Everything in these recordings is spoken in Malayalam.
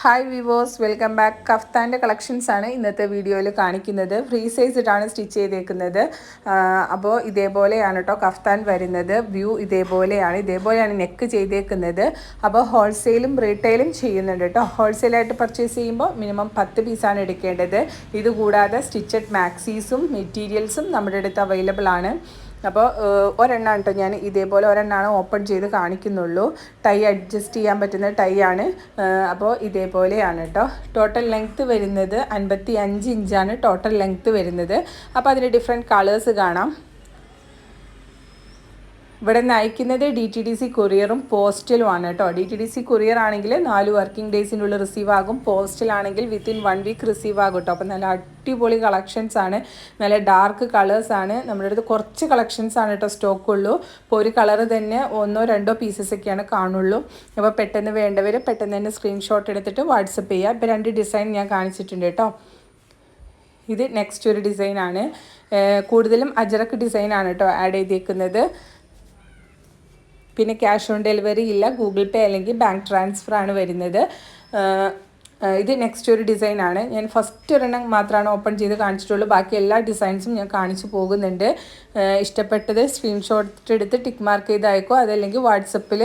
ഹായ് വിവോസ്, വെൽക്കം ബാക്ക്. കഫ്താൻ്റെ കളക്ഷൻസാണ് ഇന്നത്തെ വീഡിയോയിൽ കാണിക്കുന്നത്. ഫ്രീ സൈസ് ഇട്ടാണ് സ്റ്റിച്ച് ചെയ്തേക്കുന്നത്. അപ്പോൾ ഇതേപോലെയാണ് കേട്ടോ കഫ്താൻ വരുന്നത്. വ്യൂ ഇതേപോലെയാണ് നെക്ക് ചെയ്തേക്കുന്നത്. അപ്പോൾ ഹോൾസെയിലും റീറ്റെയിലും ചെയ്യുന്നുണ്ട് കേട്ടോ. ഹോൾസെയിലായിട്ട് പർച്ചേസ് ചെയ്യുമ്പോൾ മിനിമം 10 പീസാണ് എടുക്കേണ്ടത്. ഇതുകൂടാതെ സ്റ്റിച്ചഡ് മാക്സീസും മെറ്റീരിയൽസും നമ്മുടെ അടുത്ത് അവൈലബിൾ ആണ്. അപ്പോൾ ഒരെണ്ണമാണ് കേട്ടോ, ഞാൻ ഇതേപോലെ ഒരെണ്ണമാണ് ഓപ്പൺ ചെയ്ത് കാണിക്കുന്നുള്ളൂ. ടൈ അഡ്ജസ്റ്റ് ചെയ്യാൻ പറ്റുന്ന ടൈ ആണ്. അപ്പോൾ ഇതേപോലെയാണ് കേട്ടോ. ടോട്ടൽ ലെങ്ത്ത് വരുന്നത് 55 ഇഞ്ചാണ് ടോട്ടൽ ലെങ്ത്ത് വരുന്നത്. അപ്പോൾ അതിന് ഡിഫറെൻറ്റ് കളേഴ്സ് കാണാം. ഇവിടെ നിന്ന് അയക്കുന്നത് DTDC കൊറിയറും പോസ്റ്റലുമാണ് കേട്ടോ. DTDC കൊറിയർ ആണെങ്കിൽ 4 വർക്കിംഗ് ഡേയ്സിനുള്ളിൽ റിസീവ് ആകും. പോസ്റ്റലാണെങ്കിൽ വിത്തിൻ 1 വീക്ക് റിസീവ് ആകും കേട്ടോ. അപ്പോൾ നല്ല അടിപൊളി കളക്ഷൻസ് ആണ്, നല്ല ഡാർക്ക് കളേഴ്സാണ്. നമ്മുടെ അടുത്ത് കുറച്ച് കളക്ഷൻസ് ആണ് കേട്ടോ സ്റ്റോക്കുള്ളൂ. ഇപ്പോൾ ഒരു കളർ തന്നെ 1-2 പീസസ് ഒക്കെയാണ് കാണുള്ളൂ. അപ്പോൾ പെട്ടെന്ന് വേണ്ടവർ പെട്ടെന്ന് തന്നെ സ്ക്രീൻഷോട്ട് എടുത്തിട്ട് വാട്സപ്പ് ചെയ്യുക. ഇപ്പോൾ 2 ഡിസൈൻ ഞാൻ കാണിച്ചിട്ടുണ്ട് കേട്ടോ. ഇത് നെക്സ്റ്റ് ഒരു ഡിസൈനാണ്. കൂടുതലും അജറക്ക് ഡിസൈനാണ് കേട്ടോ ആഡ് ചെയ്തേക്കുന്നത്. പിന്നെ ക്യാഷ് ഓൺ ഡെലിവറി ഇല്ല, ഗൂഗിൾ പേ അല്ലെങ്കിൽ ബാങ്ക് ട്രാൻസ്ഫർ ആണ് വരുന്നത്. ഇത് നെക്സ്റ്റ് ഒരു ഡിസൈനാണ്. ഞാൻ ഫസ്റ്റ് ഒരെണ്ണം മാത്രമാണ് ഓപ്പൺ ചെയ്ത് കാണിച്ചിട്ടുള്ളൂ. ബാക്കി എല്ലാ ഡിസൈൻസും ഞാൻ കാണിച്ചു പോകുന്നുണ്ട്. ഇഷ്ടപ്പെട്ടത് സ്ക്രീൻഷോട്ട് എടുത്ത് ടിക്ക് മാർക്ക് ചെയ്ത് അയക്കോ, അതല്ലെങ്കിൽ വാട്സപ്പിൽ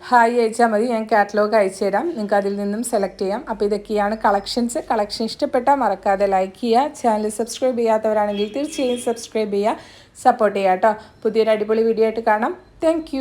ഹായ് അയച്ചാൽ മതി. ഞാൻ കാറ്റലോഗ് അയച്ചു തരാം, നിങ്ങൾക്ക് അതിൽ നിന്നും സെലക്ട് ചെയ്യാം. അപ്പോൾ ഇതൊക്കെയാണ് കളക്ഷൻ ഇഷ്ടപ്പെട്ടാൽ മറക്കാതെ ലൈക്ക് ചെയ്യുക. ചാനൽ സബ്സ്ക്രൈബ് ചെയ്യാത്തവരാണെങ്കിൽ തീർച്ചയായും സബ്സ്ക്രൈബ് ചെയ്യുക, സപ്പോർട്ട് ചെയ്യുക കേട്ടോ. പുതിയൊരു അടിപൊളി വീഡിയോ ആയിട്ട് കാണാം. താങ്ക്